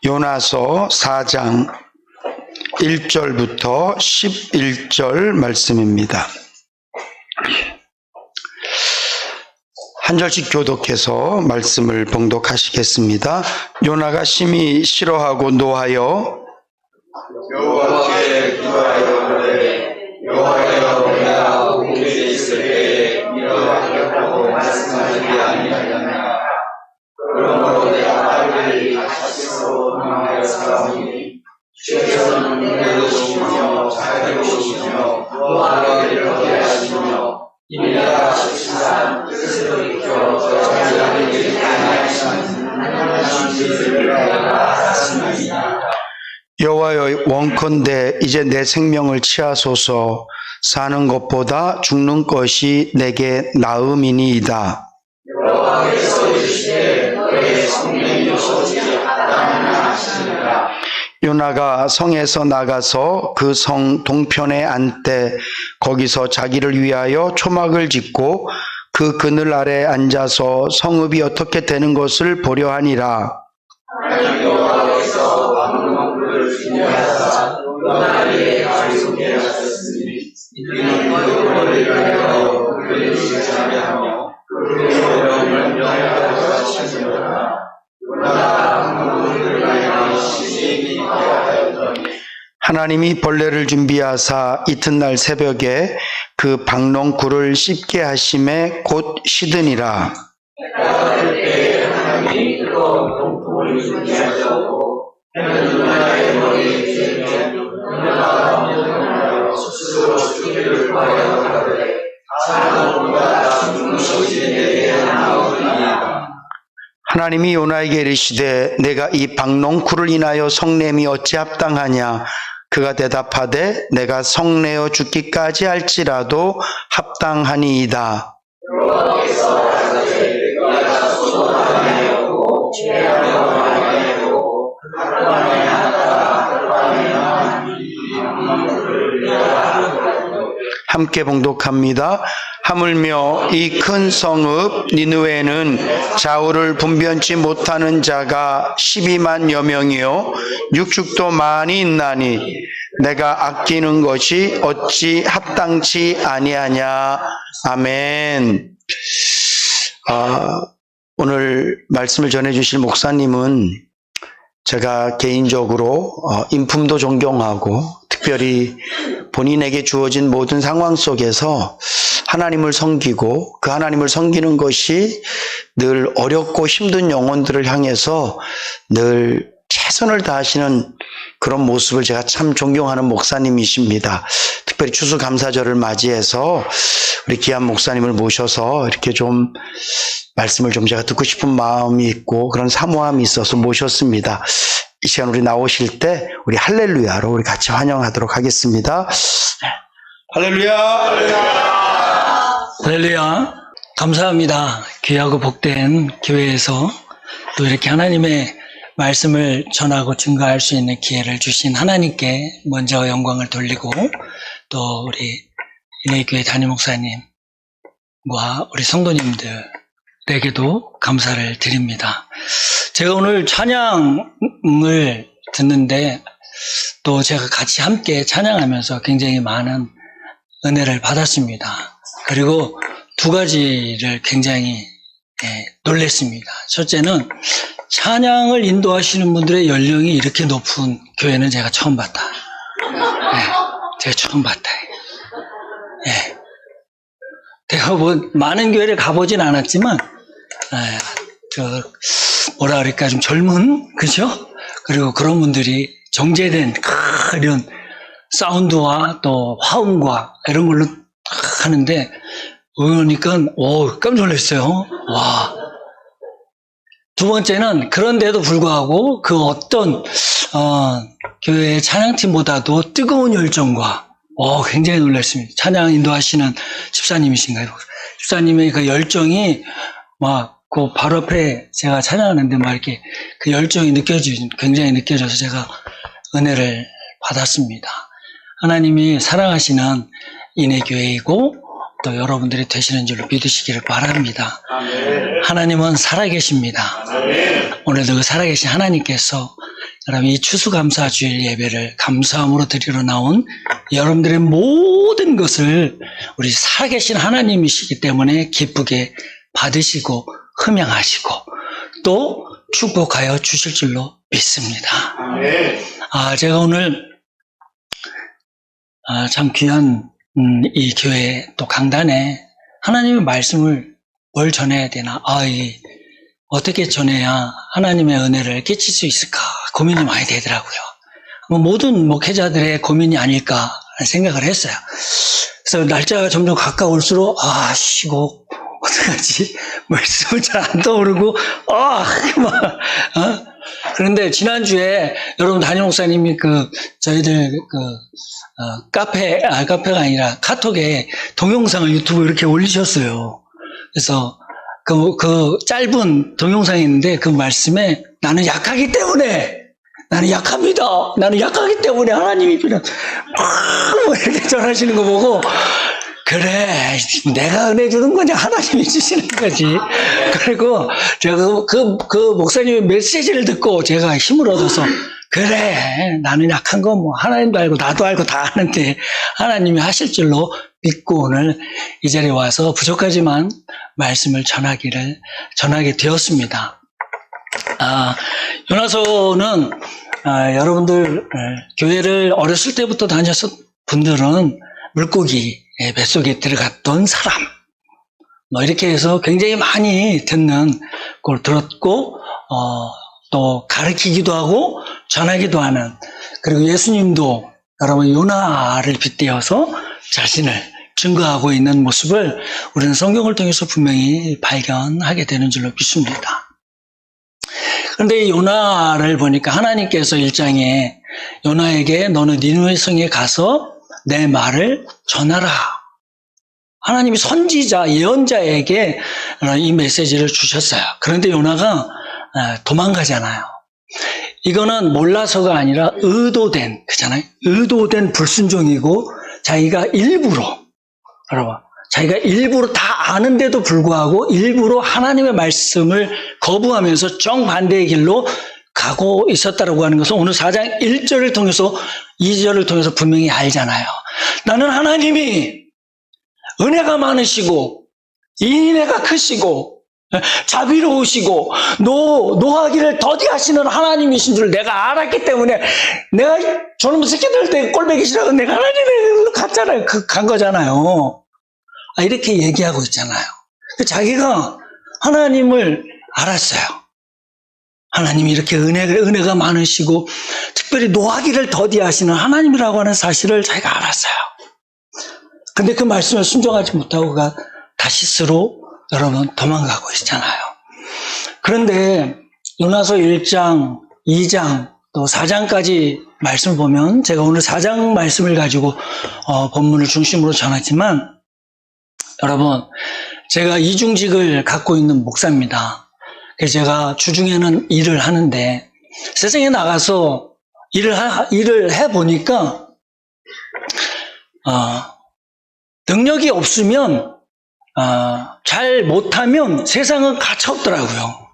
요나서 4장 1절부터 11절 말씀입니다. 한 절씩 교독해서 말씀을 봉독하시겠습니다. 요나가 심히 싫어하고 노하여 여호와께 기도하였는데 여호와여 내가 우리에 있을 때에 이러하겠다고 말씀하지 아니하였느냐. 그러므로 내가 빨리 다시서 도망하였사오니 주께서는 은혜로우시며 자애로우시며 노하기를 더디하시며 이미 내가 실시한 뜻을 익혀 자기에게 아니하시는 하나님 뜻을 내가 알았으나이다. 여호와여 원컨대 이제 내 생명을 취하소서. 사는 것보다 죽는 것이 내게 나음이니이다. 여호와께서 이르시되 너의 성령이 오시지 합당하나 하시니라. 요나가 성에서 나가서 그 성 동편에 앉되 거기서 자기를 위하여 초막을 짓고 그 그늘 아래 앉아서 성읍이 어떻게 되는 것을 보려 하니라. 하나님 여호와께서 왕궁을 준비하사 요나에게 가르치게 하셨으니 이는 너희를 위하여 그를 지키게 하며 그를 명령을 명하라고 하시니라. 요나가 왕궁을 위하여 시신이 하였더니 하나님이 벌레를 준비하사 이튿날 새벽에 그 박농쿨을 씹게 하심에 곧 시드니라. 해가 뜰 때에 하나님이 뜨거운 동풍을 준비하셨고 해는 요나의 머리에 쬐며 요나가 명령하여 스스로 죽기를 구하여 가되 사는 것보다 죽는 것이 내게 나오리이다. 하나님이 요나에게 이르시되 내가 이 박농쿨을 인하여 성냄이 어찌 합당하냐. 그가 대답하되 내가 성내어 죽기까지 할지라도 합당하니이다. 여호와께서 하시되 내가 소원하였고 죄하며 아니하였고 하루 안에 하다가 하루 안에 하나님이 그를 위하여 함께 봉독합니다. 하물며 이 큰 성읍 니느웨는 좌우를 분변치 못하는 자가 12만여 명이요 육축도 많이 있나니 내가 아끼는 것이 어찌 합당치 아니하냐. 아멘. 오늘 말씀을 전해주실 목사님은 제가 개인적으로 인품도 존경하고 특별히 본인에게 주어진 모든 상황 속에서 하나님을 섬기고 그 하나님을 섬기는 것이 늘 어렵고 힘든 영혼들을 향해서 늘 최선을 다하시는 그런 모습을 제가 참 존경하는 목사님이십니다. 특별히 추수감사절을 맞이해서 우리 귀한 목사님을 모셔서 이렇게 좀 말씀을 좀 제가 듣고 싶은 마음이 있고 그런 사모함이 있어서 모셨습니다. 이 시간 우리 나오실 때 우리 할렐루야로 우리 같이 환영하도록 하겠습니다. 할렐루야! 할렐루야! 할렐루야. 감사합니다. 귀하고 복된 교회에서 또 이렇게 하나님의 말씀을 전하고 증거할 수 있는 기회를 주신 하나님께 먼저 영광을 돌리고 또 우리 인해교회 담임 목사님과 우리 성도님들에게도 감사를 드립니다. 제가 오늘 찬양을 듣는데 또 제가 같이 함께 찬양하면서 굉장히 많은 은혜를 받았습니다. 그리고 두 가지를 굉장히 놀랐습니다. 첫째는 찬양을 인도하시는 분들의 연령이 이렇게 높은 교회는 제가 처음 봤다. 제가 처음 봤다. 제가 많은 교회를 가보진 않았지만, 뭐라 그럴까, 좀 젊은, 그죠? 그리고 그런 분들이 정제된 이런 사운드와 또 화음과 이런 걸로 딱 하는데, 그러니까, 깜짝 놀랐어요. 와. 두 번째는 그런데도 불구하고 그 어떤, 교회 찬양팀보다도 뜨거운 열정과, 굉장히 놀랐습니다. 찬양 인도하시는 집사님이신가요? 집사님의 그 열정이 그 바로 앞에 제가 찬양하는데 이렇게 그 열정이 굉장히 느껴져서 제가 은혜를 받았습니다. 하나님이 사랑하시는 인해교회이고 또 여러분들이 되시는 줄로 믿으시기를 바랍니다. 아멘. 하나님은 살아계십니다. 아멘. 오늘도 그 살아계신 하나님께서 여러분, 이 추수감사주일 예배를 감사함으로 드리러 나온 여러분들의 모든 것을 우리 살아계신 하나님이시기 때문에 기쁘게 받으시고 흠양하시고 또 축복하여 주실 줄로 믿습니다. 제가 오늘 참 귀한 이 교회 또 강단에 하나님의 말씀을 뭘 전해야 되나, 어떻게 전해야 하나님의 은혜를 끼칠 수 있을까 고민이 많이 되더라고요. 모든 목회자들의 고민이 아닐까 생각을 했어요. 그래서 날짜가 점점 가까울수록 이거 어떡하지? 말씀을 잘 안 떠오르고 그런데 지난주에 여러분 담임 목사님이 저희들 카페가 아니라 카톡에 동영상을 유튜브에 이렇게 올리셨어요. 그래서 그 짧은 동영상이 있는데 그 말씀에 나는 약하기 때문에, 나는 약합니다. 나는 약하기 때문에 하나님이 필요한, 이렇게 전하시는 거 보고, 그래, 내가 은혜 주는 거냐, 하나님이 주시는 거지. 그리고 제가 그 목사님의 메시지를 듣고 제가 힘을 얻어서, 그래, 나는 약한 거 하나님도 알고 나도 알고 다 아는데 하나님이 하실 줄로 믿고 오늘 이 자리에 와서 부족하지만 말씀을 전하게 되었습니다. 요나서는 여러분들 교회를 어렸을 때부터 다녔던 분들은 물고기 뱃속에 들어갔던 사람 이렇게 해서 굉장히 많이 듣는 걸 들었고 또 가르치기도 하고 전하기도 하는, 그리고 예수님도 여러분 요나를 빗대어서 자신을 증거하고 있는 모습을 우리는 성경을 통해서 분명히 발견하게 되는 줄로 믿습니다. 그런데 이 요나를 보니까 하나님께서 1장에 요나에게 너는 니느웨 성에 가서 내 말을 전하라. 하나님이 선지자, 예언자에게 이 메시지를 주셨어요. 그런데 요나가 도망가잖아요. 이거는 몰라서가 아니라 의도된, 그잖아요. 의도된 불순종이고 자기가 일부러 다 아는데도 불구하고 일부러 하나님의 말씀을 거부하면서 정반대의 길로 가고 있었다라고 하는 것은 오늘 4장 1절을 통해서 2절을 통해서 분명히 알잖아요. 나는 하나님이 은혜가 많으시고 인애가 크시고 자비로우시고 노하기를 더디하시는 하나님이신 줄 내가 알았기 때문에 내가 저놈 새끼들 때 꼴보기 싫어서 내가 하나님을 갔잖아요. 간 거잖아요. 이렇게 얘기하고 있잖아요. 자기가 하나님을 알았어요. 하나님이 이렇게 은혜가 많으시고 특별히 노하기를 더디하시는 하나님이라고 하는 사실을 자기가 알았어요. 근데 그 말씀을 순종하지 못하고 그가 다시스로 여러분 도망가고 있잖아요. 그런데 요나서 1장, 2장, 또 4장까지 말씀을 보면 제가 오늘 4장 말씀을 가지고 본문을 중심으로 전하지만 여러분 제가 이중직을 갖고 있는 목사입니다. 그래서 제가 주중에는 일을 하는데 세상에 나가서 일을 해보니까 능력이 없으면 잘 못하면 세상은 가차없더라고요.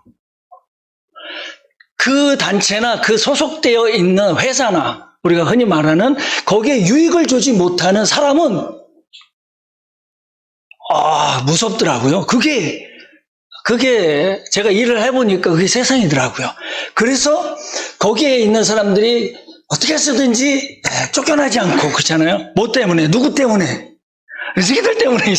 그 단체나 그 소속되어 있는 회사나 우리가 흔히 말하는 거기에 유익을 주지 못하는 사람은 무섭더라고요. 그게 제가 일을 해보니까 그게 세상이더라고요. 그래서 거기에 있는 사람들이 어떻게 해서든지 쫓겨나지 않고 그렇잖아요. 뭐 때문에? 누구 때문에? 이 새끼들 때문에.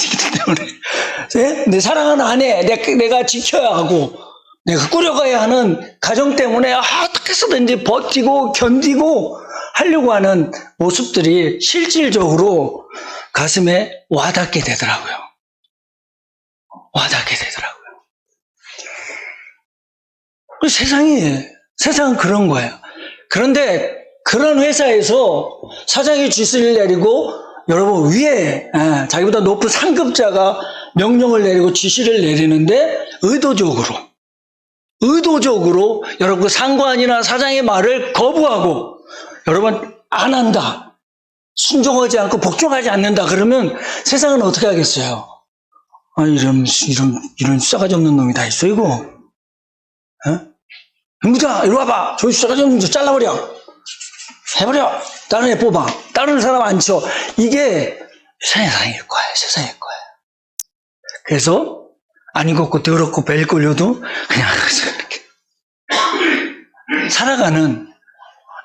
내 사랑하는 아내 내가 지켜야 하고 내가 꾸려가야 하는 가정 때문에 어떻게 해서든지 버티고 견디고 하려고 하는 모습들이 실질적으로 가슴에 와닿게 되더라고요. 세상은 그런 거예요. 그런데 그런 회사에서 사장이 지시를 내리고 여러분 위에 자기보다 높은 상급자가 명령을 내리고 지시를 내리는데 의도적으로 여러분 그 상관이나 사장의 말을 거부하고 여러분 안 한다, 순종하지 않고 복종하지 않는다 그러면 세상은 어떻게 하겠어요? 이런 싸가지 없는 놈이 다 있어 이거. 무자, 이리 와봐. 조수자가 좀 잘라버려. 해버려. 다른 애 뽑아. 다른 사람 안 쳐. 이게 세상일 거예요. 세상일 거예요. 그래서 안 익었고 더럽고 벨 걸려도 그냥 이렇게 살아가는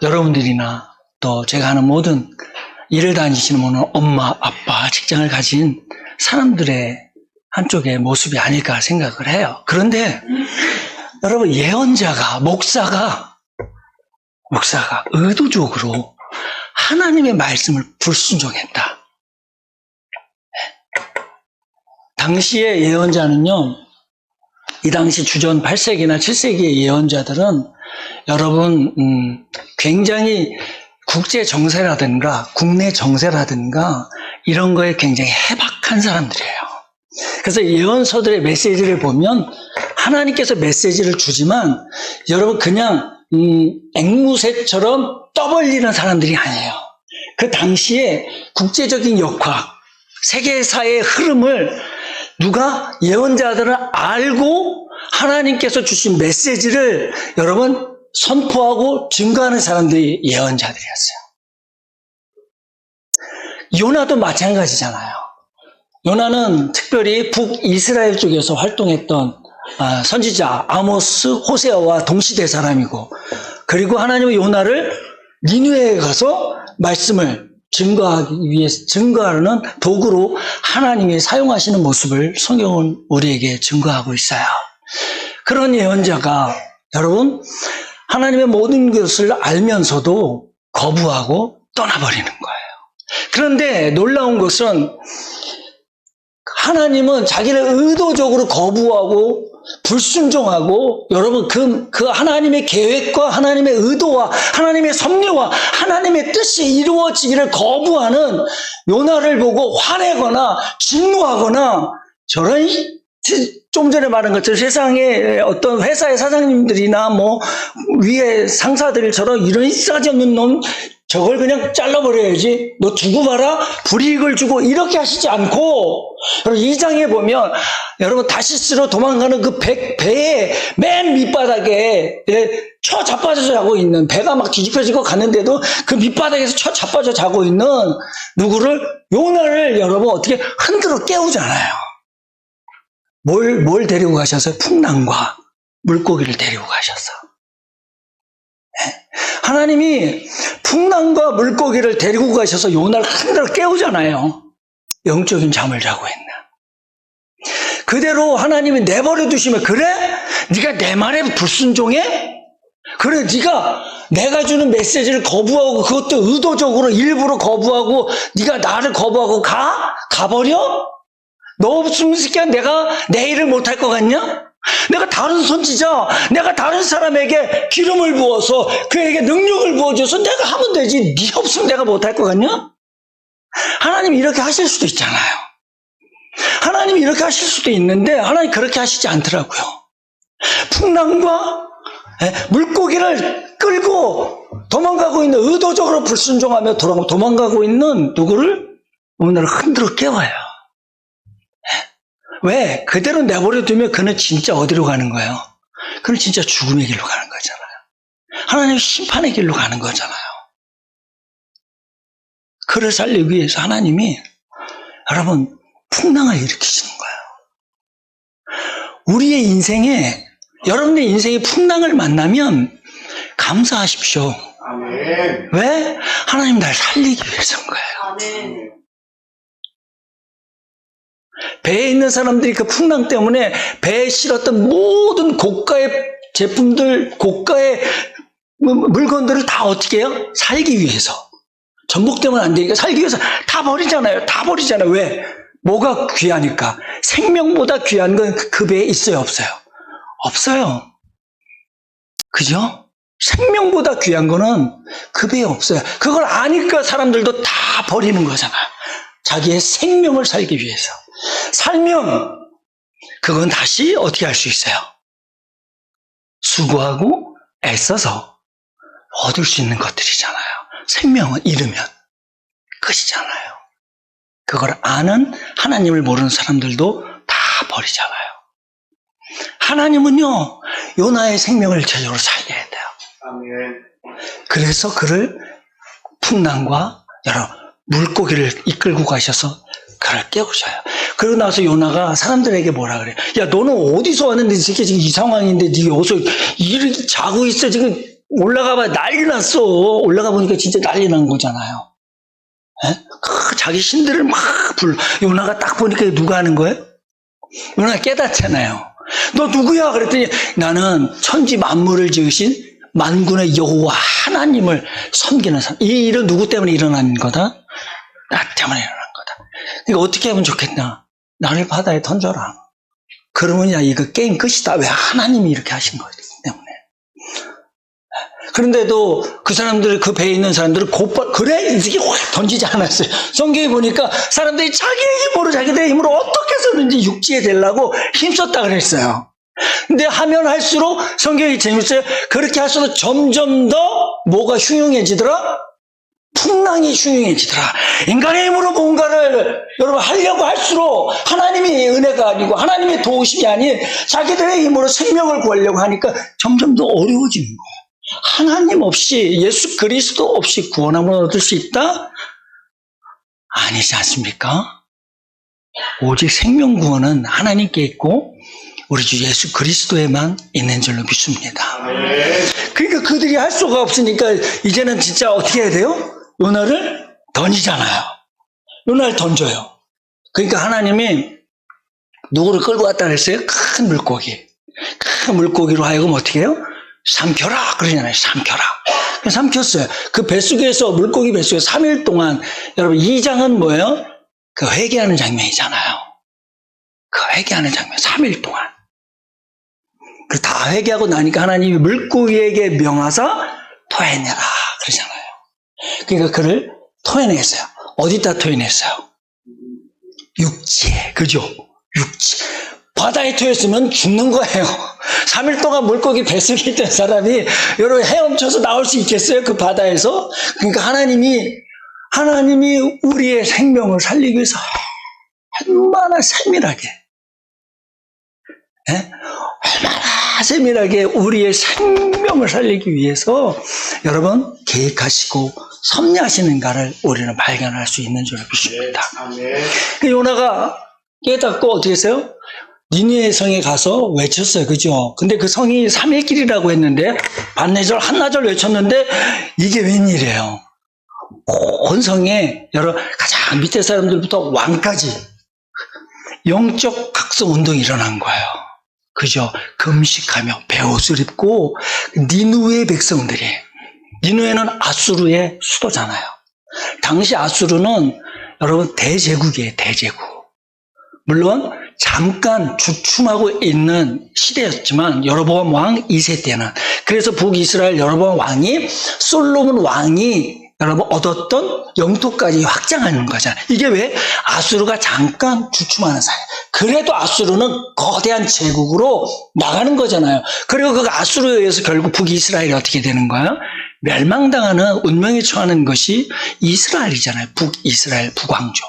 여러분들이나 또 제가 하는 모든 일을 다니시는 모든 엄마, 아빠, 직장을 가진 사람들의 한쪽의 모습이 아닐까 생각을 해요. 그런데 여러분, 예언자가, 목사가 의도적으로 하나님의 말씀을 불순종했다. 당시의 예언자는요, 이 당시 주전 8세기나 7세기의 예언자들은 여러분, 굉장히 국제 정세라든가 국내 정세라든가 이런 거에 굉장히 해박한 사람들이에요. 그래서 예언서들의 메시지를 보면 하나님께서 메시지를 주지만 여러분 그냥 앵무새처럼 떠벌리는 사람들이 아니에요. 그 당시에 국제적인 역학, 세계사의 흐름을 누가 예언자들은 알고 하나님께서 주신 메시지를 여러분 선포하고 증거하는 사람들이 예언자들이었어요. 요나도 마찬가지잖아요. 요나는 특별히 북이스라엘 쪽에서 활동했던 선지자 아모스, 호세아와 동시대 사람이고, 그리고 하나님은 요나를 니느웨에 가서 말씀을 증거하기 위해서 증거하는 도구로 하나님이 사용하시는 모습을 성경은 우리에게 증거하고 있어요. 그런 예언자가 여러분 하나님의 모든 것을 알면서도 거부하고 떠나버리는 거예요. 그런데 놀라운 것은 하나님은 자기를 의도적으로 거부하고 불순종하고 여러분 그 하나님의 계획과 하나님의 의도와 하나님의 섭리와 하나님의 뜻이 이루어지기를 거부하는 요나를 보고 화내거나 진노하거나 저런 좀 전에 말한 것처럼 세상에 어떤 회사의 사장님들이나 뭐 위에 상사들처럼 이런 싸지 없는 놈 저걸 그냥 잘라버려야지. 너 두고 봐라. 불이익을 주고 이렇게 하시지 않고, 여러분 2장에 보면 여러분 다시스로 도망가는 그 배의 맨 밑바닥에 쳐 자빠져 자고 있는, 배가 막 뒤집혀지고 갔는데도 그 밑바닥에서 쳐 자빠져 자고 있는 누구를, 요나를 여러분 어떻게 흔들어 깨우잖아요. 뭘 데리고 가셔서? 풍랑과 물고기를 데리고 가셔서. 하나님이 풍랑과 물고기를 데리고 가셔서 요나를 흔들어 깨우잖아요. 영적인 잠을 자고 있는. 그대로 하나님이 내버려 두시면, 그래? 네가 내 말에 불순종해? 그래, 네가 내가 주는 메시지를 거부하고 그것도 의도적으로 일부러 거부하고 네가 나를 거부하고 가버려? 너 없으면 새끼야 내가 내 일을 못할 것 같냐? 내가 다른 선지자, 내가 다른 사람에게 기름을 부어서 그에게 능력을 부어줘서 내가 하면 되지. 네 없으면 내가 못할 것 같냐? 하나님이 이렇게 하실 수도 있잖아요. 하나님이 이렇게 하실 수도 있는데 하나님 그렇게 하시지 않더라고요. 풍랑과 물고기를 끌고 도망가고 있는, 의도적으로 불순종하며 도망가고 있는 누구를 오늘 흔들어 깨워요. 왜? 그대로 내버려 두면 그는 진짜 어디로 가는 거예요? 그는 진짜 죽음의 길로 가는 거잖아요. 하나님의 심판의 길로 가는 거잖아요. 그를 살리기 위해서 하나님이 여러분 풍랑을 일으키시는 거예요. 우리의 인생에, 여러분의 인생에 풍랑을 만나면 감사하십시오. 아멘. 왜? 하나님 날 살리기 위해서인 거예요. 아멘. 배에 있는 사람들이 그 풍랑 때문에 배에 실었던 모든 고가의 제품들, 고가의 물건들을 다 어떻게 해요? 살기 위해서. 전복되면 안 되니까 살기 위해서 다 버리잖아요. 다 버리잖아요. 왜? 뭐가 귀하니까. 생명보다 귀한 건 그 배에 있어요? 없어요? 없어요. 그죠? 생명보다 귀한 거는 그 배에 없어요. 그걸 아니까 사람들도 다 버리는 거잖아요. 자기의 생명을 살기 위해서. 살면 그건 다시 어떻게 할 수 있어요? 수고하고 애써서 얻을 수 있는 것들이잖아요. 생명은 잃으면 끝이잖아요. 그걸 아는 하나님을 모르는 사람들도 다 버리잖아요. 하나님은요, 요나의 생명을 제대로 살려야 돼요. 아멘. 그래서 그를 풍랑과 여러 물고기를 이끌고 가셔서 그를 깨우셔요. 그러고 나서 요나가 사람들에게 뭐라 그래요? 야, 너는 어디서 왔는데 이렇게 지금 이 상황인데 네가 어디서 이렇게 자고 있어? 지금 올라가봐 난리 났어. 올라가 보니까 진짜 난리 난 거잖아요. 에? 자기 신들을 막 불러. 요나가 딱 보니까 누가 하는 거예요? 요나가 깨닫잖아요. 너 누구야? 그랬더니 나는 천지 만물을 지으신 만군의 여호와 하나님을 섬기는 사람. 이 일은 누구 때문에 일어난 거다? 나 때문에 일어난 거다. 그러니까 어떻게 하면 좋겠나? 나를 바다에 던져라. 그러면 야 이거 게임 끝이다. 왜 하나님이 이렇게 하신 거기 때문에. 그런데도 그 사람들, 그 배에 있는 사람들은 곧바로 그래 이게 확 던지지 않았어요. 성경에 보니까 사람들이 자기들의 힘으로 어떻게 해서든지 육지에 되려고 힘썼다 그랬어요. 근데 하면 할수록 성경이 재밌어요. 그렇게 할수록 점점 더 뭐가 흉흉해지더라? 풍랑이 흉흉해지더라. 인간의 힘으로 뭔가를 여러분 하려고 할수록 하나님의 은혜가 아니고 하나님의 도우심이 아닌 자기들의 힘으로 생명을 구하려고 하니까 점점 더 어려워지는 거예요. 하나님 없이, 예수 그리스도 없이 구원함을 얻을 수 있다? 아니지 않습니까? 오직 생명 구원은 하나님께 있고 우리 주 예수 그리스도에만 있는 줄로 믿습니다. 그러니까 그들이 할 수가 없으니까 이제는 진짜 어떻게 해야 돼요? 요나를 던지잖아요. 요나를 던져요. 그러니까 하나님이 누구를 끌고 왔다 그랬어요? 큰 물고기. 큰 물고기로 하여금 어떻게 해요? 삼켜라 그러잖아요. 삼켜라. 삼켰어요. 그 뱃속에서 물고기 뱃속에 3일 동안 여러분 2장은 뭐예요? 그 회개하는 장면이잖아요. 그 회개하는 장면 3일 동안. 그 다 회개하고 나니까 하나님이 물고기에게 명하사 토해내라 그러잖아요. 그러니까 그를 토해냈어요. 어디다 토해냈어요? 육지에. 그죠? 육지. 바다에 토했으면 죽는 거예요. 3일 동안 물고기 뱃속에 있던 사람이 여러분 헤엄쳐서 나올 수 있겠어요? 그 바다에서? 그러니까 하나님이 우리의 생명을 살리기 위해서 얼마나 세밀하게, 얼마나 세밀하게 우리의 생명을 살리기 위해서 여러분 계획하시고 섭리하시는가를 우리는 발견할 수 있는 줄 믿습니다. 그 요나가 깨닫고 어떻게 했어요? 니느웨 성에 가서 외쳤어요. 그죠? 근데 그 성이 3일 길이라고 했는데 반나절, 한나절 외쳤는데 이게 웬일이에요? 온 성에 가장 밑에 사람들부터 왕까지 영적 각성 운동이 일어난 거예요. 그죠? 금식하며 베옷을 입고 니느웨 백성들이, 니느웨는 아수르의 수도잖아요. 당시 아수르는 여러분 대제국이에요. 대제국. 물론 잠깐 주춤하고 있는 시대였지만 여로보암 왕 2세 때는, 그래서 북이스라엘 여로보암 왕이 솔로몬 왕이 여러분 얻었던 영토까지 확장하는 거잖아요. 이게 왜? 아수르가 잠깐 주춤하는 사이. 그래도 아수르는 거대한 제국으로 나가는 거잖아요. 그리고 그 아수르에 의해서 결국 북이스라엘이 어떻게 되는 거예요? 멸망당하는 운명에 처하는 것이 이스라엘이잖아요. 북이스라엘 북왕조.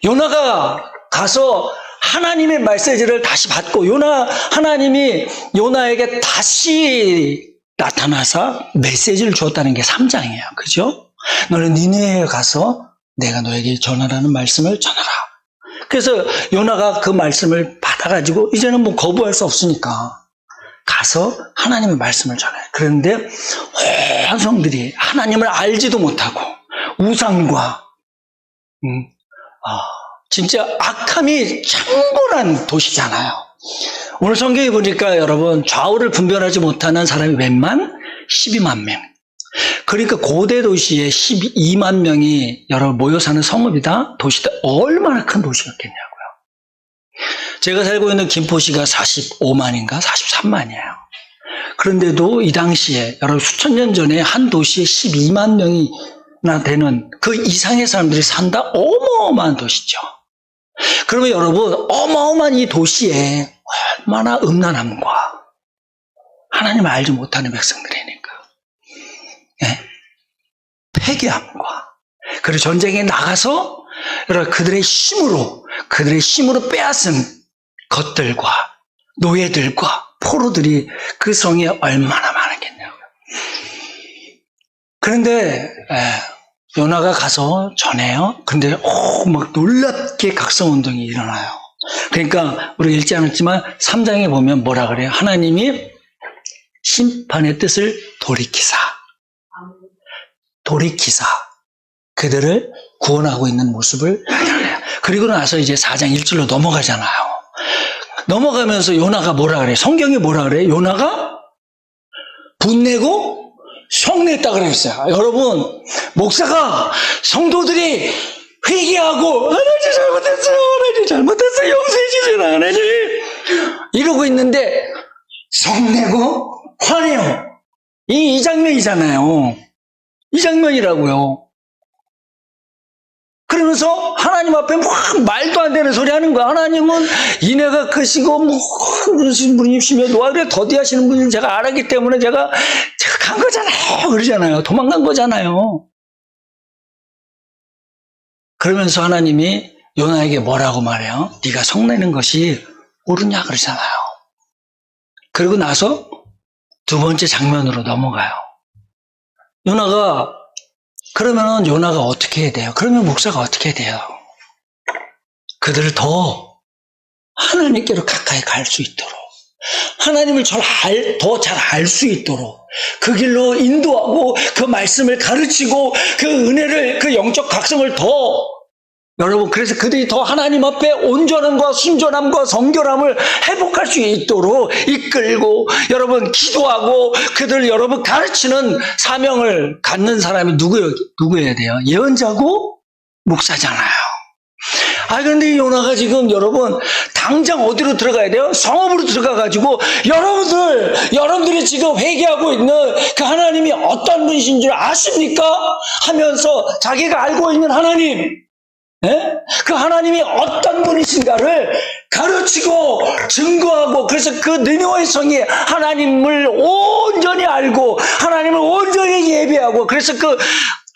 요나가 가서 하나님의 메시지를 다시 받고 하나님이 요나에게 다시 나타나서 메시지를 줬다는 게 3장이에요. 그죠? 너는 니느웨에 가서 내가 너에게 전하라는 말씀을 전하라. 그래서 요나가 그 말씀을 받아가지고 이제는 뭐 거부할 수 없으니까 가서 하나님의 말씀을 전해요. 그런데 온 성들이 하나님을 알지도 못하고 우상과 진짜 악함이 창궐한 도시잖아요. 오늘 성경에 보니까 여러분 좌우를 분별하지 못하는 사람이 몇 만? 12만 명. 그러니까 고대 도시에 12만 명이 여러분 모여 사는 성읍이다? 도시다? 얼마나 큰 도시였겠냐고요. 제가 살고 있는 김포시가 45만인가 43만이에요. 그런데도 이 당시에 여러분 수천 년 전에 한 도시에 12만 명이나 되는 그 이상의 사람들이 산다? 어마어마한 도시죠. 그러면 여러분 어마어마한 이 도시에 얼마나 음란함과 하나님을 알지 못하는 백성들이니까 패괴함과 그리고 전쟁에 나가서 여러분 그들의 힘으로 빼앗은 것들과 노예들과 포로들이 그 성에 얼마나 많았겠냐고요. 그런데 요나가 가서 전해요. 근데 막 놀랍게 각성운동이 일어나요. 그러니까 우리가 읽지 않았지만 3장에 보면 뭐라 그래요? 하나님이 심판의 뜻을 돌이키사 그들을 구원하고 있는 모습을 나타내요. 그리고 나서 이제 4장 1절로 넘어가잖아요. 넘어가면서 요나가 뭐라 그래요? 성경이 뭐라 그래요? 요나가 분내고 성내했다 그랬어요. 여러분, 목사가 성도들이 회개하고 하나님 잘못했어요. 용서해 주세요. 하나님. 이러고 있는데 성내고 화내요. 이 장면이잖아요. 이 장면이라고요. 그러면서 하나님 앞에 막 말도 안 되는 소리 하는 거야. 하나님은 인애가 크시고 그러신 분이시며 노하기를 더디하시는 분인 제가 알았기 때문에 제가 간 거잖아요. 그러잖아요. 도망간 거잖아요. 그러면서 하나님이 요나에게 뭐라고 말해요? 네가 성내는 것이 옳으냐 그러잖아요. 그리고 나서 두 번째 장면으로 넘어가요. 요나가 그러면 요나가 어떻게 해야 돼요? 그러면 목사가 어떻게 해야 돼요? 그들을 더 하나님께로 가까이 갈 수 있도록 하나님을 더 잘 알 수 있도록 그 길로 인도하고 그 말씀을 가르치고 그 은혜를 그 영적 각성을 더 여러분 그래서 그들이 더 하나님 앞에 온전함과 순전함과 성결함을 회복할 수 있도록 이끌고 여러분 기도하고 그들 여러분 가르치는 사명을 갖는 사람이 누구여야 돼요? 예언자고 목사잖아요. 그런데 요나가 지금 여러분 당장 어디로 들어가야 돼요? 성읍으로 들어가가지고 여러분들이 지금 회개하고 있는 그 하나님이 어떤 분이신 줄 아십니까? 하면서 자기가 알고 있는 하나님 그 하나님이 어떤 분이신가를 가르치고 증거하고 그래서 그 니느웨 성이 하나님을 온전히 알고 하나님을 온전히 예배하고 그래서 그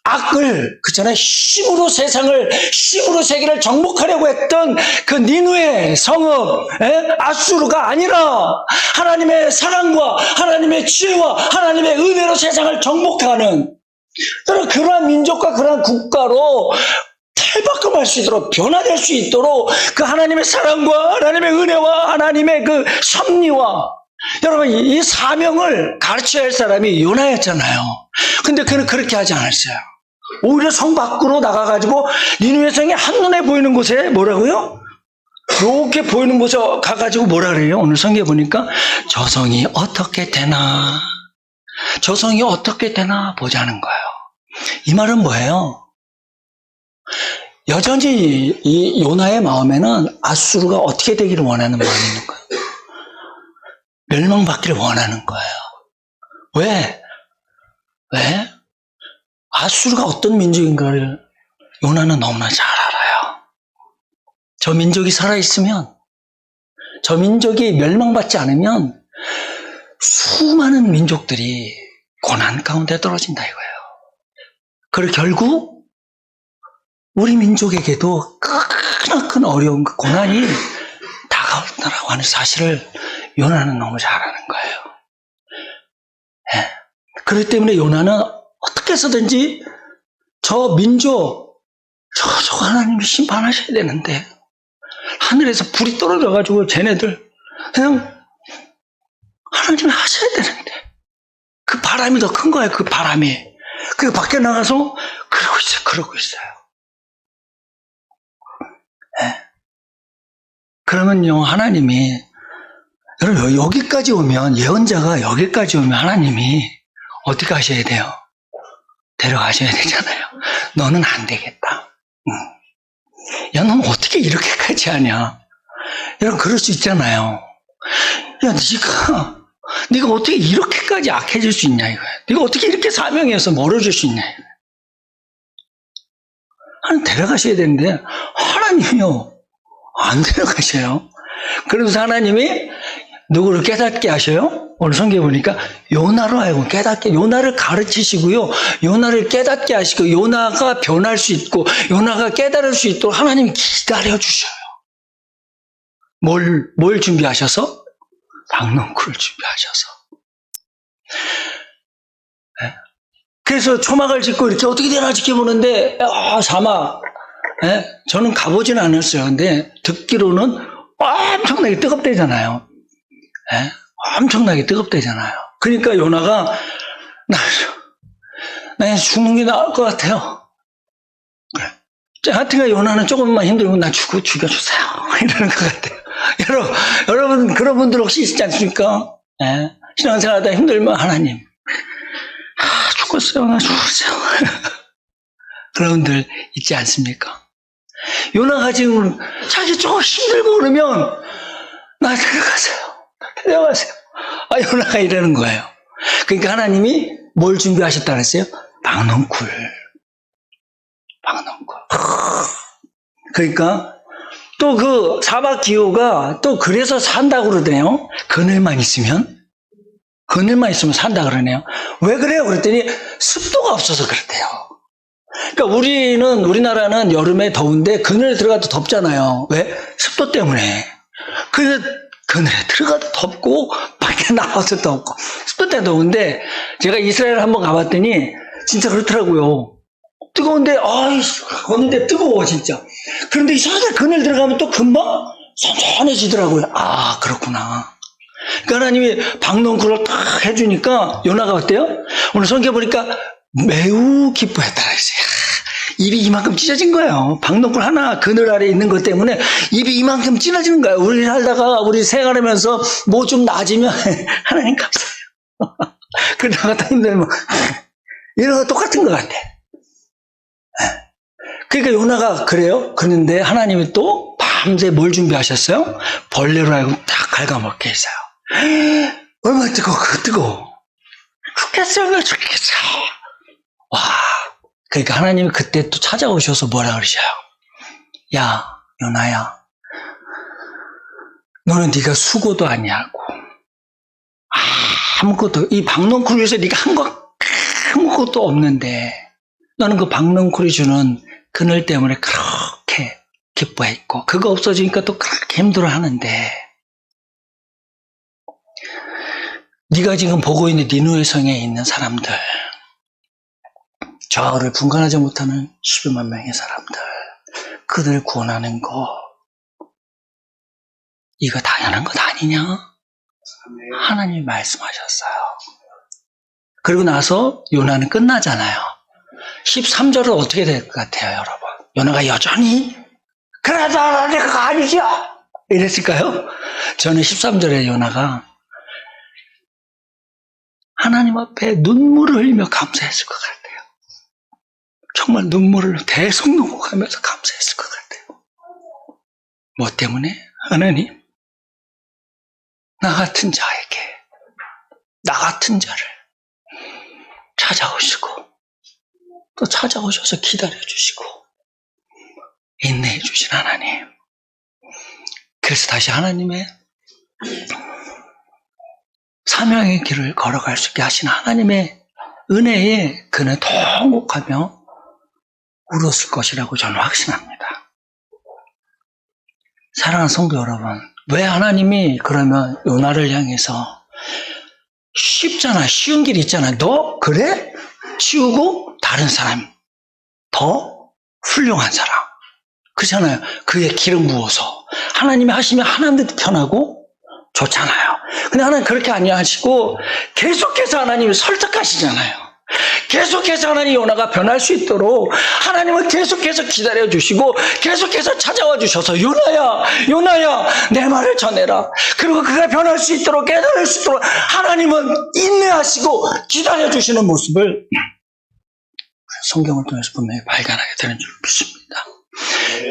악을 그전에 힘으로 세계를 정복하려고 했던 그 니느웨 성읍 아수르가 아니라 하나님의 사랑과 하나님의 지혜와 하나님의 은혜로 세상을 정복하는 그러한 민족과 그러한 국가로 탈바꿈할 수 있도록 변화될 수 있도록 그 하나님의 사랑과 하나님의 은혜와 하나님의 그 섭리와 여러분 이 사명을 가르쳐야 할 사람이 요나였잖아요. 근데 그는 그렇게 하지 않았어요. 오히려 성 밖으로 나가가지고 니느웨 성이 한눈에 보이는 곳에 뭐라고요? 이렇게 보이는 곳에 가가지고 뭐라 그래요? 오늘 성경에 보니까 저 성이 어떻게 되나 보자는 거예요. 이 말은 뭐예요? 여전히 이 요나의 마음에는 아수르가 어떻게 되기를 원하는 마음이 있는 거예요. 멸망받기를 원하는 거예요. 왜? 아수르가 어떤 민족인가를 요나는 너무나 잘 알아요. 저 민족이 살아있으면, 저 민족이 멸망받지 않으면 수많은 민족들이 고난 가운데 떨어진다 이거예요. 그리고 결국 우리 민족에게도 크나큰 어려운 그 고난이 다가온다라고 하는 사실을 요나는 너무 잘 아는 거예요. 그렇기 때문에 요나는 어떻게 해서든지 저 민족, 저 하나님이 심판하셔야 되는데 하늘에서 불이 떨어져가지고 쟤네들 그냥 하나님이 하셔야 되는데 그 바람이 더 큰 거예요. 그 바람이. 그 밖에 나가서 그러고 있어요. 그러면요 하나님이 여러분 여기까지 오면 예언자가 여기까지 오면 하나님이 어떻게 하셔야 돼요? 데려가셔야 되잖아요. 너는 안 되겠다. 야, 너는 어떻게 이렇게까지 하냐? 여러분 그럴 수 있잖아요. 야, 네가 어떻게 이렇게까지 악해질 수 있냐 이거야. 네가 어떻게 이렇게 사명에서 멀어질 수 있냐 이거야. 하나님 데려가셔야 되는데 하나님이요 안 데려가셔요. 그래서 하나님이 누구를 깨닫게 하셔요? 오늘 성경에 보니까 요나로 하여금 깨닫게, 요나를 가르치시고요. 요나를 깨닫게 하시고 요나가 변할 수 있고 요나가 깨달을 수 있도록 하나님이 기다려 주셔요. 뭘 준비하셔서? 박넝쿨을 준비하셔서. 예? 그래서 초막을 짓고 이렇게 어떻게 되나 지켜보는데, 사막. 예? 저는 가보진 않았어요. 근데 듣기로는 엄청나게 뜨겁대잖아요. 예? 엄청나게 뜨겁대잖아요. 그러니까 요나가, 나 죽는 게 나을 것 같아요. 그래. 하여튼가 요나는 조금만 힘들면 나 죽여주세요. 이러는 것 같아요. 여러분, 그런 분들 혹시 있지 않습니까? 예? 신앙생활하다 힘들면 하나님, 죽었어요. 나 죽었어요. 그런 분들 있지 않습니까? 요나가 지금 자기 조금 힘들고 그러면 나 데려가세요. 요나가 이러는 거예요. 그러니까 하나님이 뭘 준비하셨다 그랬어요? 박넝쿨. 그러니까 또 그 사막 기후가 또 그래서 산다고 그러네요. 그늘만 있으면 산다 그러네요. 왜 그래요? 그랬더니 습도가 없어서 그렇대요. 그러니까 우리나라는 여름에 더운데 그늘에 들어가도 덥잖아요. 왜? 습도 때문에. 그래서 그늘에 들어가도 덥고 밖에 나와서 덥고 습도 때문에 더운데 제가 이스라엘 한번 가봤더니 진짜 그렇더라고요. 뜨거운데 걷는데 뜨거워 진짜. 그런데 이상하게 그늘 들어가면 또 금방 선선해지더라고요. 그렇구나. 그러니까 하나님이 박넝쿨을 딱 해주니까 요나가 어때요? 오늘 성경 보니까 매우 기뻐했다 그랬어요. 입이 이만큼 찢어진 거예요. 박넝쿨 하나 그늘 아래 있는 것 때문에 입이 이만큼 찢어지는 거예요. 우리 살다가 우리 생활하면서 뭐 좀 나아지면 하나님 감사해요. 그러다가 딱 힘들면 이런 거 똑같은 것 같아. 그러니까 요나가 그래요. 그런데 하나님이 또 밤새 뭘 준비하셨어요? 벌레로 알고 딱 갉아먹게 했어요. 얼마나 뜨거워. 죽겠어요. 와. 그러니까 하나님이 그때 또 찾아오셔서 뭐라 그러셔요? 야, 요나야. 너는 네가 수고도 아니하고 아무것도 이 박넝쿨 위해서 네가 한 거 아무것도 없는데 너는 그 박넝쿨이 주는 그늘 때문에 그렇게 기뻐했고 그거 없어지니까 또 그렇게 힘들어하는데 네가 지금 보고 있는 니누의 성에 있는 사람들 저를 분간하지 못하는 12만 명의 사람들 그들 구원하는 거 이거 당연한 것 아니냐? 하나님이 말씀하셨어요. 그리고 나서 요나는 끝나잖아요. 13절은 어떻게 될 것 같아요, 여러분? 요나가 여전히 그래도 내가 아니죠 이랬을까요? 저는 13절에 요나가 하나님 앞에 눈물을 흘리며 감사했을 것 같아요. 정말 눈물을 대성 녹아가면서 감사했을 것 같아요. 뭐 때문에? 하나님, 나 같은 자를 찾아오시고 또 찾아오셔서 기다려주시고 인내해주신 하나님. 그래서 다시 하나님의 사명의 길을 걸어갈 수 있게 하신 하나님의 은혜에 그는 통곡하며 울었을 것이라고 저는 확신합니다. 사랑하는 성도 여러분, 왜 하나님이 그러면 요나를 향해서 쉽잖아, 쉬운 길 있잖아. 너 그래? 치우고 다른 사람, 더 훌륭한 사람. 그렇잖아요. 그의 기름 부어서 하나님이 하시면 하나님도 편하고 좋잖아요. 근데 하나님 그렇게 아니하시고 계속해서 하나님이 설득하시잖아요. 계속해서 하나님 요나가 변할 수 있도록 하나님은 계속해서 기다려주시고 계속해서 찾아와 주셔서 요나야 내 말을 전해라. 그리고 그가 변할 수 있도록 깨달을 수 있도록 하나님은 인내하시고 기다려주시는 모습을 성경을 통해서 분명히 발견하게 되는 줄 믿습니다.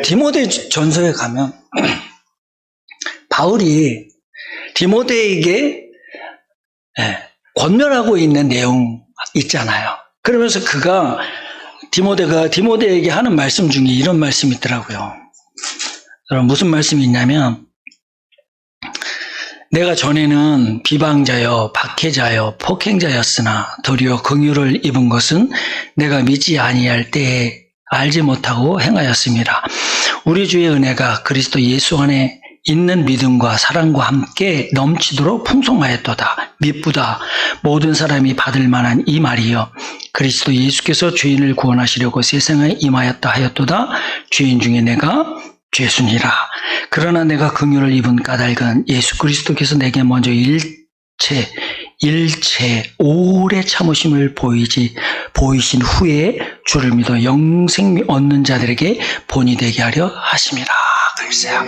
디모데 전서에 가면 바울이 디모데에게 권면하고 있는 내용 있잖아요. 그러면서 그가 디모데에게 하는 말씀 중에 이런 말씀이 있더라고요. 여러분 무슨 말씀이 있냐면 내가 전에는 비방자여 박해자여 폭행자였으나 도리어 긍휼을 입은 것은 내가 믿지 아니할 때에 알지 못하고 행하였습니다. 우리 주의 은혜가 그리스도 예수 안에 있는 믿음과 사랑과 함께 넘치도록 풍성하였도다. 미쁘다. 모든 사람이 받을 만한 이 말이여. 그리스도 예수께서 죄인을 구원하시려고 세상에 임하였다 하였도다. 죄인 중에 내가 죄순이라. 그러나 내가 긍휼을 입은 까닭은 예수 그리스도께서 내게 먼저 일체 오래 참으심을 보이신 후에 주를 믿어 영생 얻는 자들에게 본이 되게 하려 하심이라. 글쎄요.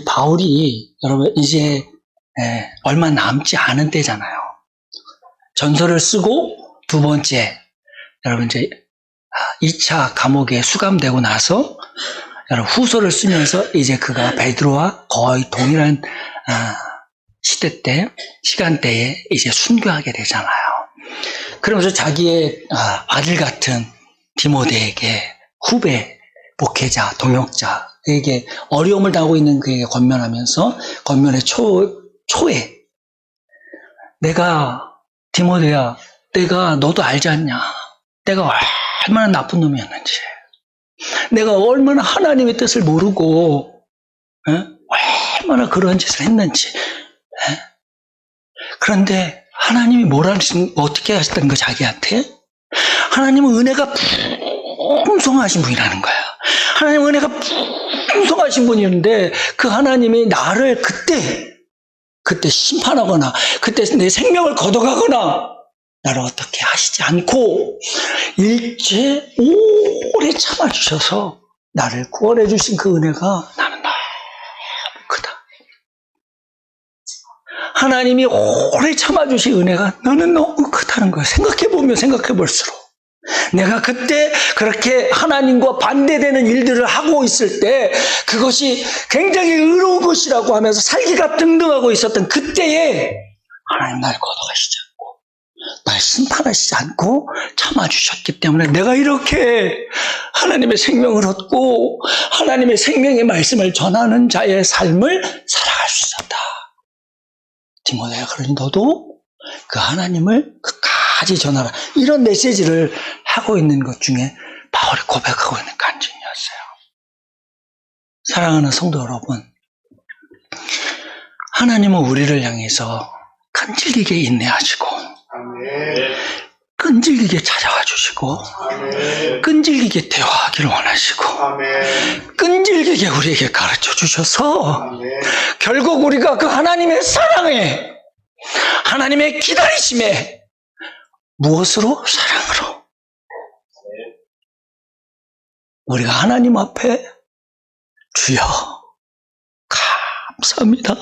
바울이 여러분 이제 얼마 남지 않은 때잖아요. 전서를 쓰고 두 번째 여러분 이제 2차 감옥에 수감되고 나서 여러분 후서를 쓰면서 이제 그가 베드로와 거의 동일한 시간대에 이제 순교하게 되잖아요. 그러면서 자기의 아들 같은 디모데에게 후배, 목회자, 동역자에게 어려움을 당하고 있는 그에게 권면의 초에 내가 디모데야, 너도 알지 않냐? 내가 얼마나 나쁜 놈이었는지, 내가 얼마나 하나님의 뜻을 모르고 얼마나 그런 짓을 했는지. 그런데 하나님이 어떻게 하셨던 거 자기한테? 하나님은 은혜가 풍성하신 분이라는 거야. 하나님은 은혜가 풍성하신 분이었는데 그 하나님이 나를 그때 심판하거나 그때 내 생명을 걷어가거나 나를 어떻게 하시지 않고 일체 오래 참아주셔서 나를 구원해 주신 그 은혜가 나는 너무 크다. 하나님이 오래 참아주신 은혜가 너는 너무 크다는 거야. 생각해 볼수록 내가 그때 그렇게 하나님과 반대되는 일들을 하고 있을 때 그것이 굉장히 의로운 것이라고 하면서 살기가 등등하고 있었던 그때에 하나님 날 걷어가시지 않고 날 심판하시지 않고 참아주셨기 때문에 내가 이렇게 하나님의 생명을 얻고 하나님의 생명의 말씀을 전하는 자의 삶을 살아갈 수 있었다. 디모데야, 그러니 너도 그 하나님을 끝까지 전하라. 이런 메시지를 하고 있는 것 중에 바울이 고백하고 있는 간증이었어요. 사랑하는 성도 여러분, 하나님은 우리를 향해서 끈질기게 인내하시고 끈질기게 찾아와 주시고 끈질기게 대화하기를 원하시고 끈질기게 우리에게 가르쳐 주셔서 결국 우리가 그 하나님의 사랑에 하나님의 기다리심에 무엇으로? 사랑으로 우리가 하나님 앞에 주여 감사합니다.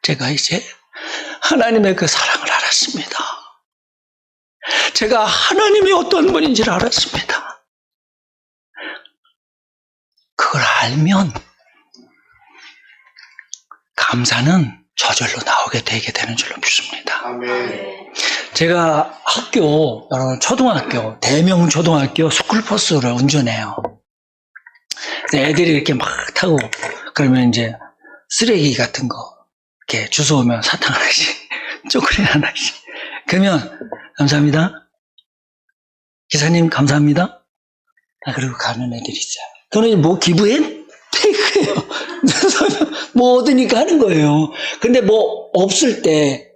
제가 이제 하나님의 그 사랑을 알았습니다. 제가 하나님이 어떤 분인지를 알았습니다. 그걸 알면 감사는 저절로 나오게 되게 되는 줄로 믿습니다. 제가 여러분 초등학교, 대명 초등학교 스쿨버스를 운전해요. 애들이 이렇게 막 타고 그러면 이제 쓰레기 같은 거 이렇게 주워오면 사탕 하나씩, 초콜릿 하나씩. 그러면 감사합니다. 기사님 감사합니다. 그리고 가는 애들이 있어요. 그러면 뭐 기부엔 테이크예요. 뭐 얻으니까 하는 거예요. 근데 뭐 없을 때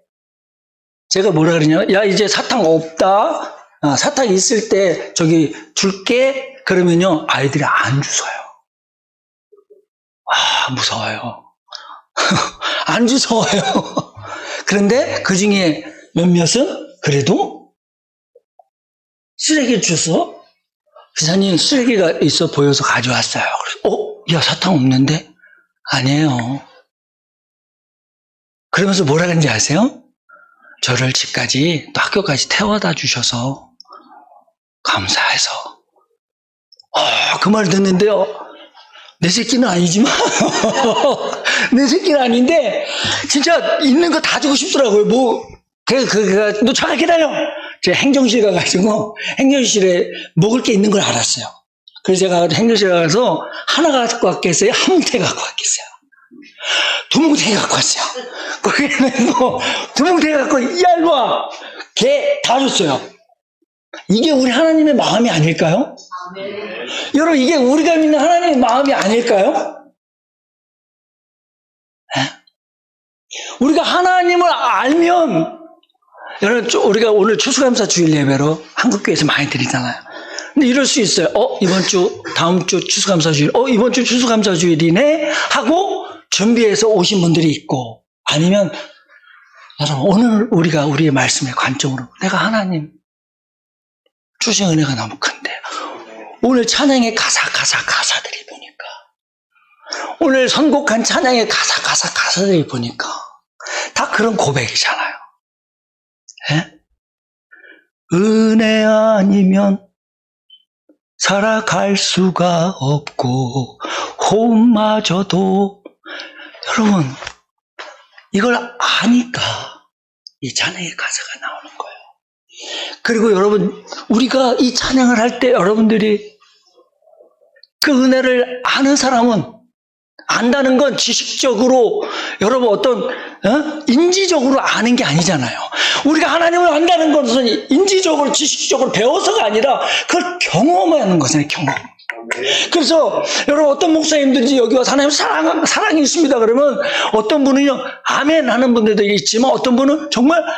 제가 뭐라 그러냐? 야, 이제 사탕 없다. 사탕 있을 때 저기 줄게. 그러면요 아이들이 안 주워요. 무서워요. 안 주워요. 그런데 그 중에 몇몇은 그래도 쓰레기를 주워서 기사님 쓰레기가 있어 보여서 가져왔어요. 그래서 야, 사탕 없는데? 아니에요. 그러면서 뭐라 그런지 아세요? 저를 집까지 또 학교까지 태워다 주셔서 감사해서 그 말 듣는데요, 내 새끼는 아니지만 내 새끼는 아닌데 진짜 있는 거 다 주고 싶더라고요. 너 잠깐 기다려. 제가 행정실 가가지고 행정실에 먹을 게 있는 걸 알았어요. 그래서 제가 행정실에 가서 하나 갖고 왔겠어요? 한 뭉태 갖고 왔겠어요? 두 뭉태 갖고 왔어요. 거기는 두 뭉태 갖고 야 일로 와. 걔 다 줬어요. 이게 우리 하나님의 마음이 아닐까요? 여러분 이게 우리가 믿는 하나님의 마음이 아닐까요? 우리가 하나님을 알면, 여러분, 우리가 오늘 추수감사 주일 예배로 한국교회에서 많이 드리잖아요. 근데 이럴 수 있어요. 이번 주, 다음 주 추수감사 주일, 이번 주 추수감사 주일이네? 하고 준비해서 오신 분들이 있고, 아니면, 여러분, 오늘 우리가 우리의 말씀의 관점으로, 내가 하나님, 주신 은혜가 너무 큰데, 오늘 찬양의 가사들이 보니까, 오늘 선곡한 찬양의 가사들이 보니까, 다 그런 고백이잖아요. 예? 은혜 아니면 살아갈 수가 없고 호흡마저도 여러분 이걸 아니까 이 찬양의 가사가 나오는 거예요. 그리고 여러분 우리가 이 찬양을 할 때 여러분들이 그 은혜를 아는 사람은 안다는 건 지식적으로 여러분 어떤 인지적으로 아는 게 아니잖아요. 우리가 하나님을 안다는 것은 인지적으로 지식적으로 배워서가 아니라 그걸 경험하는 거잖아요. 경험. 그래서 여러분 어떤 목사님들이 여기 와서 하나님 사랑이 있습니다 그러면 어떤 분은요 아멘 하는 분들도 있지만 어떤 분은 정말 아멘.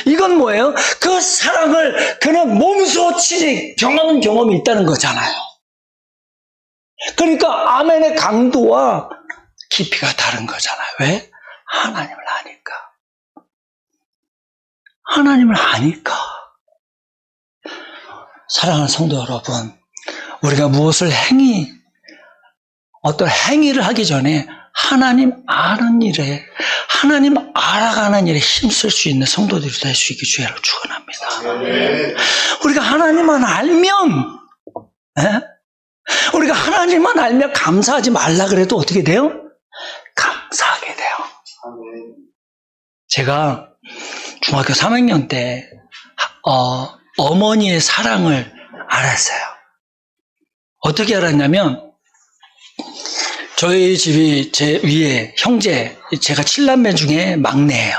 이건 뭐예요? 그 사랑을 그는 몸소 경험한 경험이 있다는 거잖아요. 그러니까 아멘의 강도와 깊이가 다른 거잖아요. 왜? 하나님을 아니까. 하나님을 아니까. 사랑하는 성도 여러분, 우리가 무엇을 어떤 행위를 하기 전에 하나님 아는 일에, 하나님 알아가는 일에 힘쓸 수 있는 성도들이 될 수 있게 주의를 축원합니다. 우리가 하나님만 알면, 우리가 하나님만 알면 감사하지 말라 그래도 어떻게 돼요? 감사하게 돼요. 제가 중학교 3학년 때 어머니의 사랑을 알았어요. 어떻게 알았냐면 저희 집이 제 위에 형제, 제가 7남매 중에 막내예요.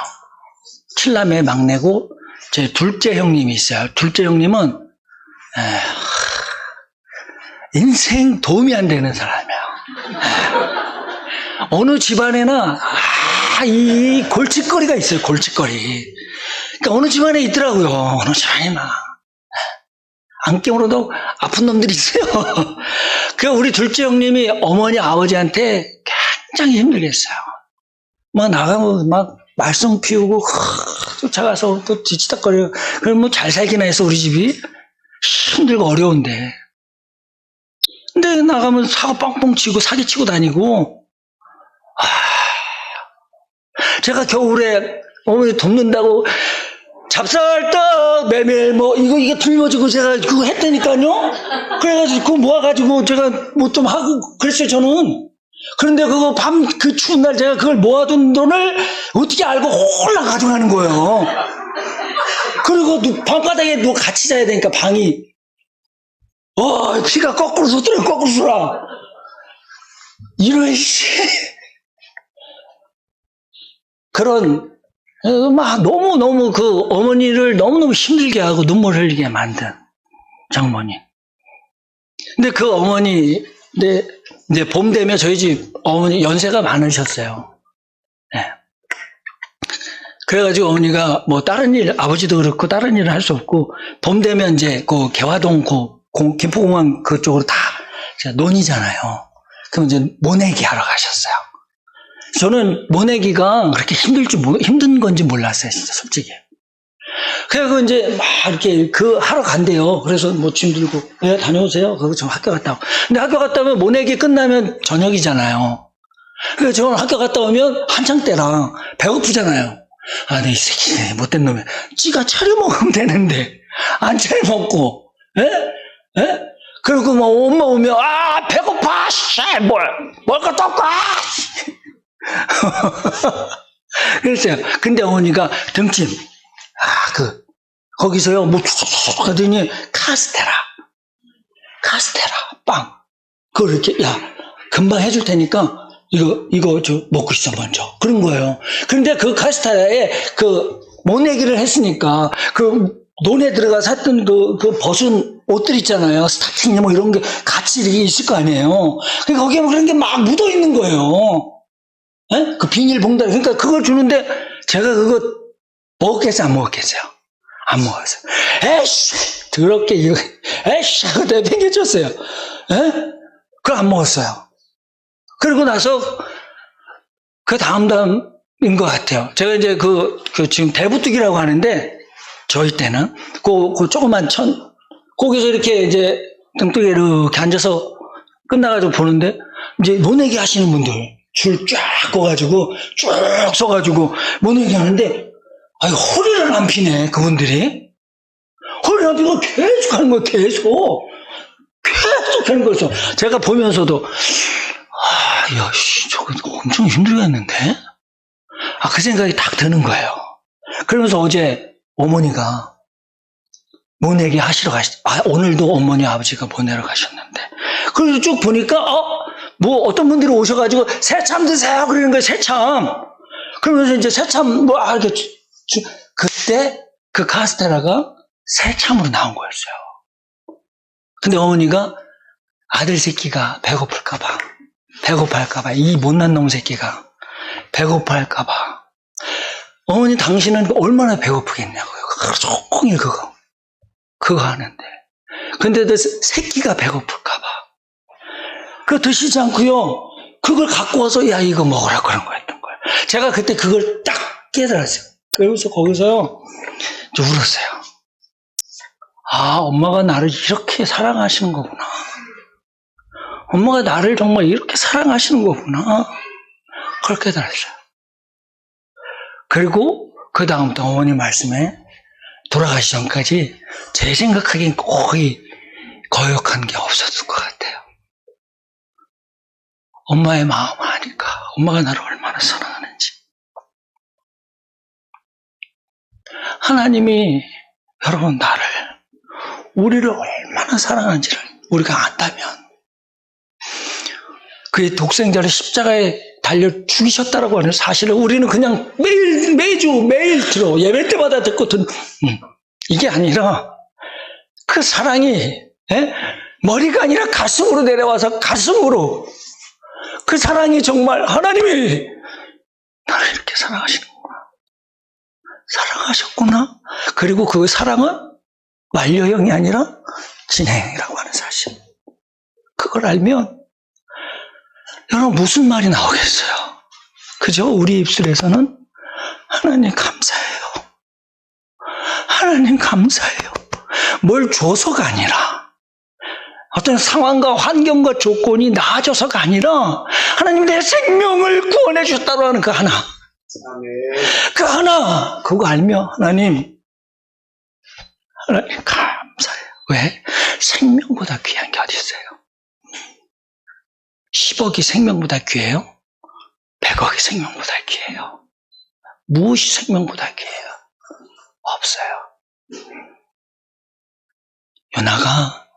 7남매 막내고 제 둘째 형님이 있어요. 둘째 형님은 인생 도움이 안 되는 사람이에요. 어느 집안에나 이 골칫거리가 있어요. 골칫거리. 그러니까 어느 집안에 있더라고요. 어느 집안에나. 안경으로도 아픈 놈들이 있어요. 그 우리 둘째 형님이 어머니 아버지한테 굉장히 힘들게 했어요. 막 나가면 막 말썽 피우고 쫓아가서 또 뒤치다거리고 그럼 뭐 잘 살기나 해서 우리 집이 힘들고 어려운데 근데 나가면 사고 빵빵 치고 사기치고 다니고 제가 겨울에 어머니 돕는다고 잡쌀떡 메밀 뭐 이거 들려주고 제가 그거 했다니까요. 그래가지고 그거 모아가지고 제가 뭐 좀 하고 그랬어요 저는. 그런데 그거 그 추운 날 제가 그걸 모아둔 돈을 어떻게 알고 홀랑 가져가는 거예요. 그리고 방바닥에 누가 같이 자야 되니까 방이 피가 거꾸로 솟더라고 거꾸로 솟아. 이런 그런 막 너무 그 어머니를 너무너무 힘들게 하고 눈물 흘리게 만든 장모님. 근데 그 어머니 이제 봄 되면 저희 집 어머니 연세가 많으셨어요. 네. 그래가지고 어머니가 뭐 다른 일 아버지도 그렇고 다른 일을 할 수 없고 봄 되면 이제 그 개화동 김포공항 그쪽으로 다 논이잖아요. 그럼 이제 모내기 하러 가셨어요. 저는 모내기가 그렇게 힘든 건지 몰랐어요, 진짜 솔직히. 그래서 이제 막 이렇게 하러 간대요. 그래서 뭐 짐 들고, 네, 다녀오세요. 그리고 저 학교 갔다 오고. 근데 학교 갔다 오면 모내기 끝나면 저녁이잖아요. 그래서 저는 학교 갔다 오면 한창 때랑 배고프잖아요. 이 새끼, 못된 놈이. 지가 차려 먹으면 되는데, 안 차려 먹고, 그리고 뭐 엄마 오면, 배고파, 뭘 갖다 올까? 그랬어요. 근데 어머니가 등짐, 거기서요, 뭐, 하더니, 카스테라, 빵. 그걸 이렇게, 금방 해줄 테니까, 이거 먹고 있어, 먼저. 그런 거예요. 그런데 그 카스테라에 모내기를 했으니까, 논에 들어가서 샀던 그 벗은 옷들 있잖아요. 스타킹 뭐 이런 게 같이 이렇게 있을 거 아니에요. 그러니까 거기에 뭐 그런 게 막 묻어 있는 거예요. 에? 그 비닐봉다리. 그러니까 그걸 주는데 제가 그거 먹었겠어요? 안 먹었겠어요? 안 먹었어요. 에이씨! 더럽게 이거, 에이씨! 하고 내팽개쳤어요. 에? 그걸 안 먹었어요. 그리고 나서 그 다음인 것 같아요. 제가 이제 지금 대부뚝이라고 하는데 저희 때는 그 조그만 거기서 이렇게 이제 등뚝에 이렇게 앉아서 끝나가지고 보는데 이제 모내기 하시는 분들 줄 쫙 꺼가지고 쭉 서가지고 모내기 하는데 아유 허리를 안 피네 그분들이. 허리를 안 피고 계속 하는 거예요. 계속 하는 거였어. 제가 보면서도 야, 저거 엄청 힘들겠는데? 그 생각이 딱 드는 거예요. 그러면서 어제 어머니가 모내기 하시러 오늘도 어머니 아버지가 모내러 가셨는데. 그래서 쭉 보니까, 어떤 분들이 오셔가지고, 새참 드세요. 그러는 거예요, 새참. 그러면서 이제 새참, 이렇게, 그때 그 카스테라가 새참으로 나온 거였어요. 근데 어머니가 아들 새끼가 배고플까봐, 이 못난 놈 새끼가 배고파할까봐. 어머니 당신은 얼마나 배고프겠냐고요. 하루 종일 그거 하는데. 근데도 새끼가 배고플까봐. 그거 드시지 않고요. 그걸 갖고 와서 야 이거 먹으라 그런 거였던 거예요. 제가 그때 그걸 딱 깨달았어요. 그러면서 거기서요 울었어요. 엄마가 나를 이렇게 사랑하시는 거구나. 엄마가 나를 정말 이렇게 사랑하시는 거구나. 그걸 깨달았어요. 그리고 그 다음부터 어머니 말씀에 돌아가시 전까지 제 생각하기엔 거의 거역한 게 없었을 것 같아요. 엄마의 마음을 아니까 엄마가 나를 얼마나 사랑하는지. 하나님이 여러분 우리를 얼마나 사랑하는지를 우리가 안다면 그의 독생자를 십자가에 달려 죽이셨다라고 하는 사실을 우리는 그냥 매일 들어 예배 때마다 듣고 이게 아니라 그 사랑이 머리가 아니라 가슴으로 내려와서 가슴으로 그 사랑이 정말 하나님이 나를 이렇게 사랑하셨구나. 그리고 그 사랑은 완료형이 아니라 진행형이라고 하는 사실. 그걸 알면 여러분 무슨 말이 나오겠어요? 그죠? 우리 입술에서는 하나님 감사해요. 하나님 감사해요. 뭘 줘서가 아니라 어떤 상황과 환경과 조건이 나아져서가 아니라 하나님 내 생명을 구원해 주셨다고 하는 그 하나. 그 하나 그거 알면 하나님 감사해요. 왜? 생명보다 귀한 게 어디 있어요? 10억이 생명보다 귀해요? 100억이 생명보다 귀해요? 무엇이 생명보다 귀해요? 없어요. 요나가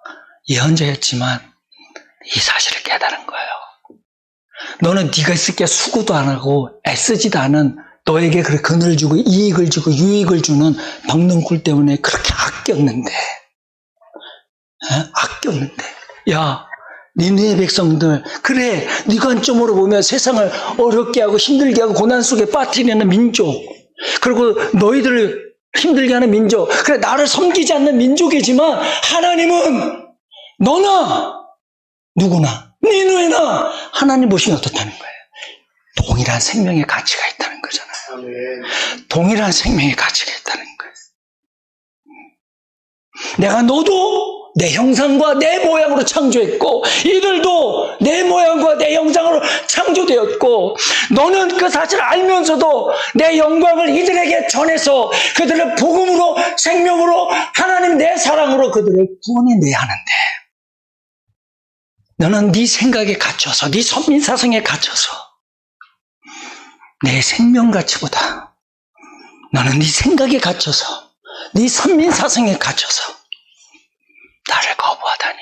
예언자였지만 이 사실을 깨달은 거예요. 너는 네가 있을 게 수고도 안 하고 애쓰지도 않은 너에게 그렇게 그늘 주고 이익을 주고 유익을 주는 덕능굴 때문에 그렇게 아꼈는데 야 니네 백성들 그래 네 관점으로 보면 세상을 어렵게 하고 힘들게 하고 고난 속에 빠뜨리는 민족 그리고 너희들을 힘들게 하는 민족 그래 나를 섬기지 않는 민족이지만 하나님은 너나 누구나 니누에나 하나님 보시면 어떻다는 거예요. 동일한 생명의 가치가 있다는 거잖아요. 동일한 생명의 가치가 있다는 거예요. 내가 너도 내 형상과 내 모양으로 창조했고 이들도 내 모양과 내 형상으로 창조되었고 너는 그 사실을 알면서도 내 영광을 이들에게 전해서 그들을 복음으로 생명으로 하나님 내 사랑으로 그들을 구원해내야 하는데 너는 네 생각에 갇혀서 네 선민사상에 갇혀서 내 생명 가치보다 너는 네 생각에 갇혀서 네 선민사상에 갇혀서 나를 거부하다니.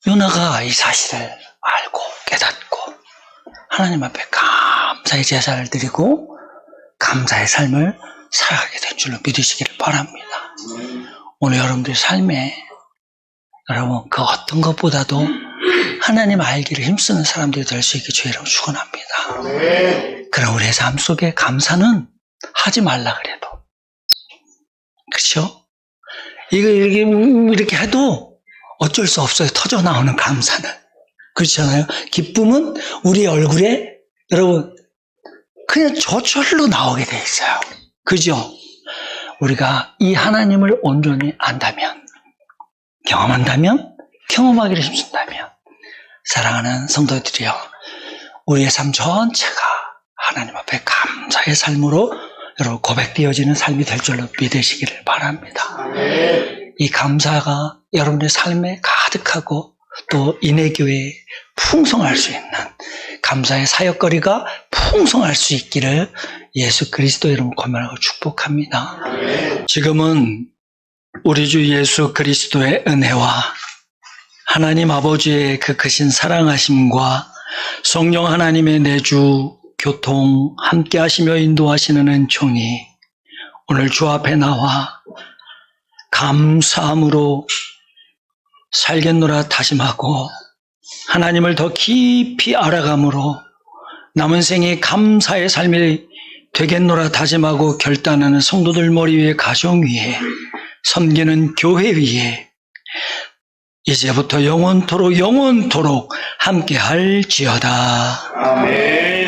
요나가 이 사실을 알고 깨닫고 하나님 앞에 감사의 제사를 드리고 감사의 삶을 살아가게 된 줄로 믿으시기를 바랍니다. 오늘 여러분들 삶에 여러분 그 어떤 것보다도 하나님 알기를 힘쓰는 사람들이 될 수 있게 주의 이름으로 축원합니다. 아멘. 그럼 우리의 삶 속에 감사는 하지 말라 그래도. 그렇죠? 이렇게 해도 어쩔 수 없어요. 터져 나오는 감사는. 그렇잖아요. 기쁨은 우리 얼굴에 여러분 그냥 저절로 나오게 돼 있어요. 그죠? 우리가 이 하나님을 온전히 안다면, 경험한다면, 경험하기를 힘쓴다면, 사랑하는 성도들이여, 우리의 삶 전체가 하나님 앞에 감사의 삶으로 여러분 고백되어지는 삶이 될 줄로 믿으시기를 바랍니다. 아멘. 이 감사가 여러분의 삶에 가득하고 또 인해교회에 풍성할 수 있는 감사의 사역거리가 풍성할 수 있기를 예수 그리스도 이름으로 권면하고 축복합니다. 지금은 우리 주 예수 그리스도의 은혜와 하나님 아버지의 그 크신 사랑하심과 성령 하나님의 내주 교통 함께 하시며 인도하시는 은총이 오늘 주 앞에 나와 감사함으로 살겠노라 다짐하고 하나님을 더 깊이 알아감으로 남은 생이 감사의 삶이 되겠노라 다짐하고 결단하는 성도들 머리 위에 가정 위에 섬기는 교회 위에 이제부터 영원토록 함께 할지어다. 아멘.